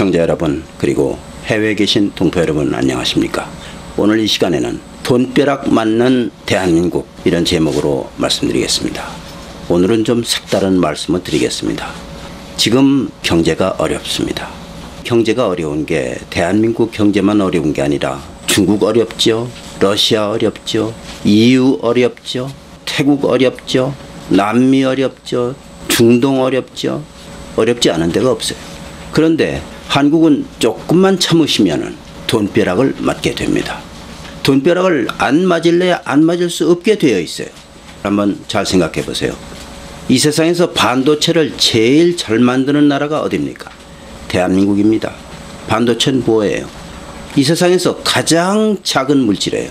시청자 여러분, 그리고 해외에 계신 동포 여러분, 안녕하십니까? 오늘 이 시간에는 돈벼락 맞는 대한민국, 이런 제목으로 말씀드리겠습니다. 오늘은 좀 색다른 말씀을 드리겠습니다. 지금 경제가 어렵습니다. 경제가 어려운 게 대한민국 경제만 어려운 게 아니라 중국 어렵죠, 러시아 어렵죠, EU 어렵죠, 태국 어렵죠, 남미 어렵죠, 중동 어렵죠. 어렵지 않은 데가 없어요. 그런데 한국은 조금만 참으시면은 돈벼락을 맞게 됩니다. 돈벼락을 안 맞을래야 안 맞을 수 없게 되어 있어요. 한번 잘 생각해 보세요. 이 세상에서 반도체를 제일 잘 만드는 나라가 어디입니까? 대한민국입니다. 반도체는 뭐예요? 이 세상에서 가장 작은 물질이에요.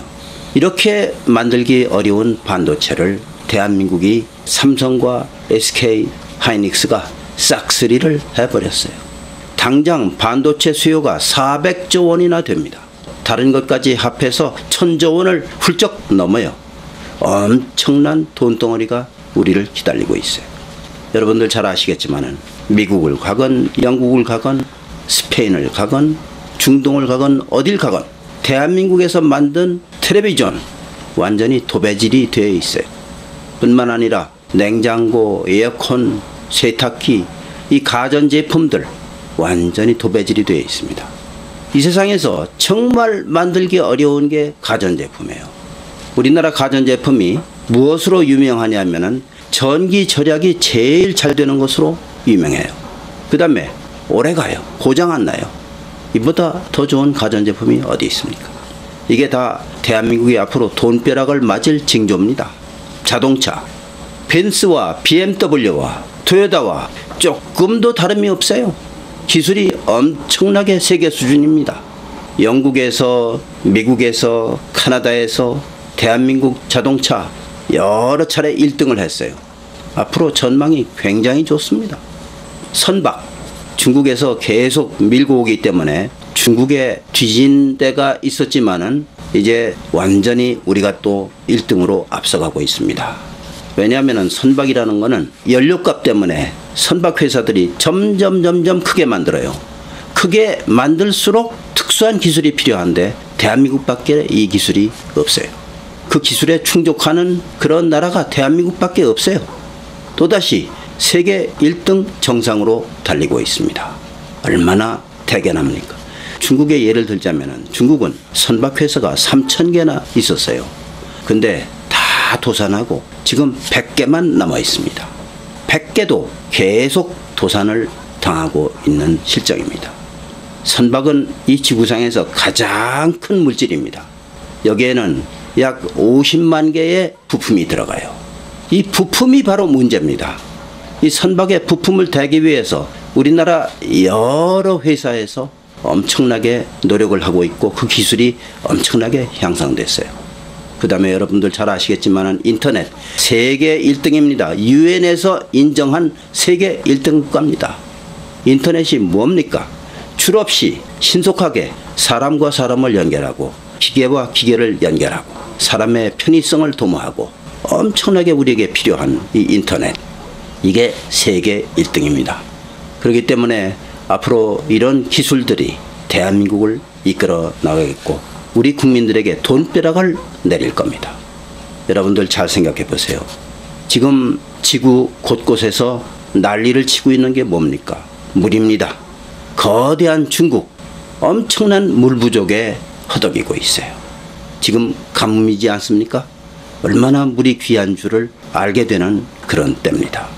이렇게 만들기 어려운 반도체를 대한민국이 삼성과 SK 하이닉스가 싹쓸이를 해버렸어요. 당장 반도체 수요가 400조 원이나 됩니다. 다른 것까지 합해서 1000조 원을 훌쩍 넘어요. 엄청난 돈덩어리가 우리를 기다리고 있어요. 여러분들 잘 아시겠지만은 미국을 가건 영국을 가건 스페인을 가건 중동을 가건 어딜 가건 대한민국에서 만든 텔레비전 완전히 도배질이 되어 있어요. 뿐만 아니라 냉장고, 에어컨, 세탁기, 이 가전제품들 완전히 도배질이 되어 있습니다. 이 세상에서 정말 만들기 어려운 게 가전제품이에요. 우리나라 가전제품이 무엇으로 유명하냐면은 전기 절약이 제일 잘 되는 것으로 유명해요. 그 다음에 오래가요. 고장 안 나요. 이보다 더 좋은 가전제품이 어디 있습니까? 이게 다 대한민국이 앞으로 돈벼락을 맞을 징조입니다. 자동차, 벤츠와 BMW와 토요타와 조금도 다름이 없어요. 기술이 엄청나게 세계 수준입니다. 영국에서, 미국에서, 캐나다에서 대한민국 자동차 여러 차례 1등을 했어요. 앞으로 전망이 굉장히 좋습니다. 선박, 중국에서 계속 밀고 오기 때문에 중국에 뒤진 데가 있었지만은 이제 완전히 우리가 또 1등으로 앞서가고 있습니다. 왜냐하면 선박이라는 거는 연료값 때문에 선박 회사들이 점점 크게 만들어요. 크게 만들수록 특수한 기술이 필요한데 대한민국밖에 이 기술이 없어요. 그 기술에 충족하는 그런 나라가 대한민국밖에 없어요. 또다시 세계 1등 정상으로 달리고 있습니다. 얼마나 대견합니까? 중국의 예를 들자면 중국은 선박 회사가 3000개나 있었어요. 근데 다 도산하고 지금 100개만 남아 있습니다. 100개도 계속 도산을 당하고 있는 실정입니다. 선박은 이 지구상에서 가장 큰 물질입니다. 여기에는 약 50만 개의 부품이 들어가요. 이 부품이 바로 문제입니다. 이 선박의 부품을 대기 위해서 우리나라 여러 회사에서 엄청나게 노력을 하고 있고 그 기술이 엄청나게 향상됐어요. 그 다음에 여러분들 잘 아시겠지만 인터넷 세계 1등입니다. 유엔에서 인정한 세계 1등 국가입니다. 인터넷이 뭡니까? 줄 없이 신속하게 사람과 사람을 연결하고 기계와 기계를 연결하고 사람의 편의성을 도모하고 엄청나게 우리에게 필요한 이 인터넷, 이게 세계 1등입니다. 그렇기 때문에 앞으로 이런 기술들이 대한민국을 이끌어 나가겠고 우리 국민들에게 돈벼락을 내릴 겁니다. 여러분들 잘 생각해 보세요. 지금 지구 곳곳에서 난리를 치고 있는 게 뭡니까? 물입니다. 거대한 중국, 엄청난 물 부족에 허덕이고 있어요. 지금 가뭄이지 않습니까? 얼마나 물이 귀한 줄을 알게 되는 그런 때입니다.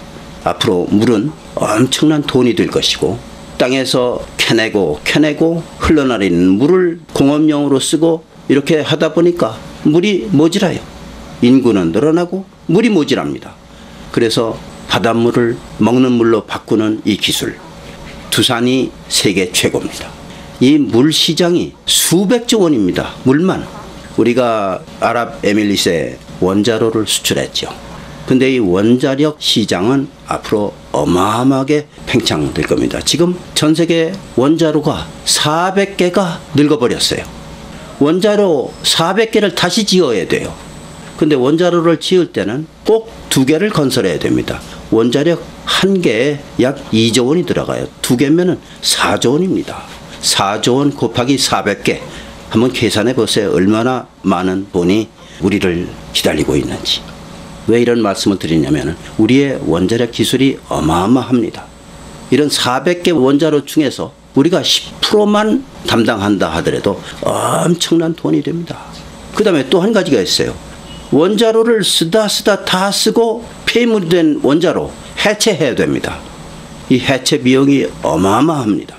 앞으로 물은 엄청난 돈이 될 것이고 땅에서 캐내고 흘러내리는 물을 공업용으로 쓰고 이렇게 하다 보니까 물이 모자라요. 인구는 늘어나고 물이 모자랍니다. 그래서 바닷물을 먹는 물로 바꾸는 이 기술, 두산이 세계 최고입니다. 이 물 시장이 수백조 원입니다. 물만. 우리가 아랍에미리트에 원자로를 수출했죠. 근데 이 원자력 시장은 앞으로 어마어마하게 팽창될 겁니다. 지금 전 세계 원자로가 400개가 늙어버렸어요. 원자로 400개를 다시 지어야 돼요. 근데 원자로를 지을 때는 꼭 2개를 건설해야 됩니다. 원자력 한 개에 약 2조 원이 들어가요. 두 개면은 4조 원입니다. 4조 원 곱하기 400개. 한번 계산해 보세요. 얼마나 많은 돈이 우리를 기다리고 있는지. 왜 이런 말씀을 드리냐면 우리의 원자력 기술이 어마어마합니다. 이런 400개 원자로 중에서 우리가 10%만 담당한다 하더라도 엄청난 돈이 됩니다. 그 다음에 또 한 가지가 있어요. 원자로를 쓰다 다 쓰고 폐물된 원자로 해체해야 됩니다. 이 해체 비용이 어마어마합니다.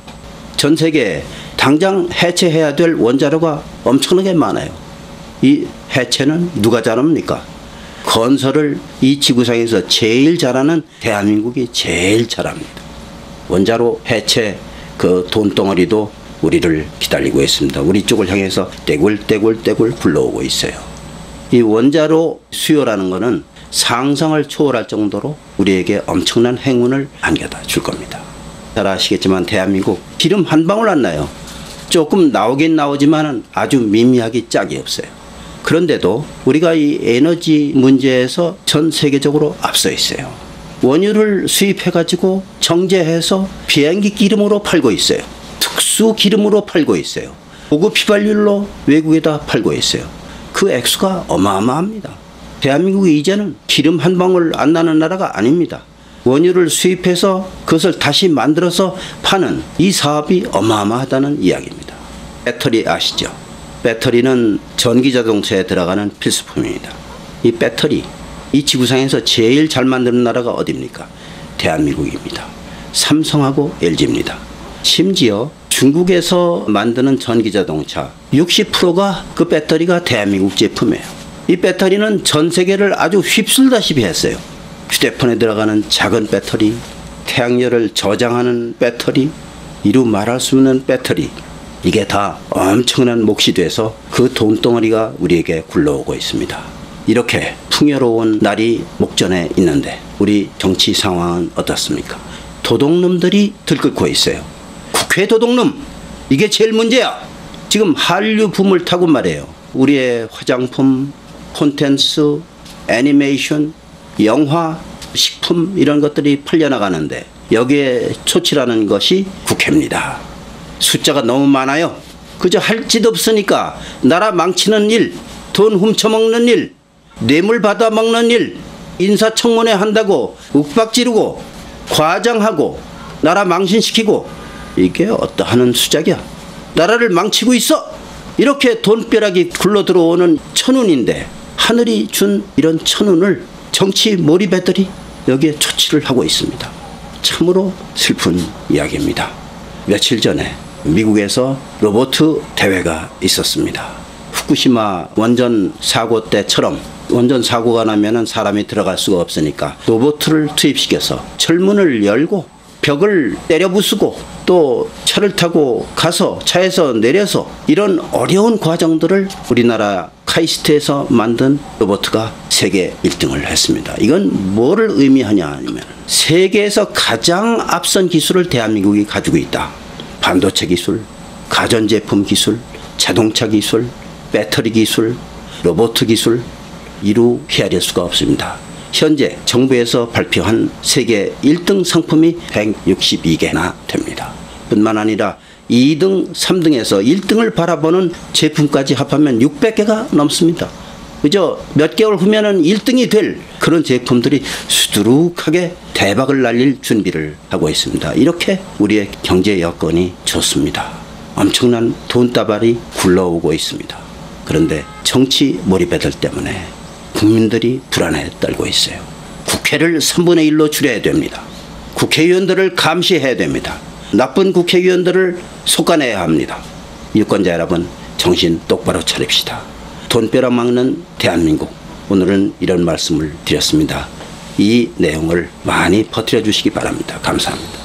전 세계에 당장 해체해야 될 원자로가 엄청나게 많아요. 이 해체는 누가 잘합니까? 건설을 이 지구상에서 제일 잘하는 대한민국이 제일 잘합니다. 원자로 해체 그 돈덩어리도 우리를 기다리고 있습니다. 우리 쪽을 향해서 떼굴떼굴 굴러오고 있어요. 이 원자로 수요라는 것은 상상을 초월할 정도로 우리에게 엄청난 행운을 안겨다 줄 겁니다. 잘 아시겠지만 대한민국 기름 한 방울 안 나요. 조금 나오긴 나오지만 아주 미미하기 짝이 없어요. 그런데도 우리가 이 에너지 문제에서 전 세계적으로 앞서 있어요. 원유를 수입해가지고 정제해서 비행기 기름으로 팔고 있어요. 특수 기름으로 팔고 있어요. 고급 휘발유로 외국에다 팔고 있어요. 그 액수가 어마어마합니다. 대한민국이 이제는 기름 한 방울 안 나는 나라가 아닙니다. 원유를 수입해서 그것을 다시 만들어서 파는 이 사업이 어마어마하다는 이야기입니다. 배터리 아시죠? 배터리는 전기자동차에 들어가는 필수품입니다. 이 배터리, 이 지구상에서 제일 잘 만드는 나라가 어디입니까? 대한민국입니다. 삼성하고 LG입니다. 심지어 중국에서 만드는 전기자동차 60%가 그 배터리가 대한민국 제품이에요. 이 배터리는 전 세계를 아주 휩쓸다시피 했어요. 휴대폰에 들어가는 작은 배터리, 태양열을 저장하는 배터리, 이루 말할 수 없는 배터리, 이게 다 엄청난 몫이 돼서 그 돈덩어리가 우리에게 굴러오고 있습니다. 이렇게 풍요로운 날이 목전에 있는데 우리 정치 상황은 어떻습니까? 도둑놈들이 들끓고 있어요. 국회 도둑놈, 이게 제일 문제야. 지금 한류 붐을 타고 말이에요. 우리의 화장품, 콘텐츠, 애니메이션, 영화, 식품 이런 것들이 팔려나가는데 여기에 초치라는 것이 국회입니다. 숫자가 너무 많아요. 그저 할 짓 없으니까 나라 망치는 일, 돈 훔쳐먹는 일, 뇌물 받아먹는 일, 인사청문회 한다고 윽박지르고 과장하고 나라 망신시키고 이게 어떠한 수작이야. 나라를 망치고 있어. 이렇게 돈벼락이 굴러들어오는 천운인데 하늘이 준 이런 천운을 정치 몰입애들이 여기에 초치를 하고 있습니다. 참으로 슬픈 이야기입니다. 며칠 전에 미국에서 로봇 대회가 있었습니다. 후쿠시마 원전 사고 때처럼 원전 사고가 나면 사람이 들어갈 수가 없으니까 로봇을 투입시켜서 철문을 열고 벽을 때려 부수고 또 차를 타고 가서 차에서 내려서 이런 어려운 과정들을 우리나라 카이스트에서 만든 로봇가 세계 1등을 했습니다. 이건 뭐를 의미하냐 하면 세계에서 가장 앞선 기술을 대한민국이 가지고 있다. 반도체 기술, 가전제품 기술, 자동차 기술, 배터리 기술, 로봇 기술 이루 헤아릴 수가 없습니다. 현재 정부에서 발표한 세계 1등 상품이 162개나 됩니다. 뿐만 아니라 2등, 3등에서 1등을 바라보는 제품까지 합하면 600개가 넘습니다. 그저 몇 개월 후면은 1등이 될 그런 제품들이 수두룩하게 대박을 날릴 준비를 하고 있습니다. 이렇게 우리의 경제 여건이 좋습니다. 엄청난 돈다발이 굴러오고 있습니다. 그런데 정치 몰입애들 때문에 국민들이 불안에 떨고 있어요. 국회를 3분의 1로 줄여야 됩니다. 국회의원들을 감시해야 됩니다. 나쁜 국회의원들을 속아내야 합니다. 유권자 여러분, 정신 똑바로 차립시다. 돈벼락 막는 대한민국, 오늘은 이런 말씀을 드렸습니다. 이 내용을 많이 퍼뜨려 주시기 바랍니다. 감사합니다.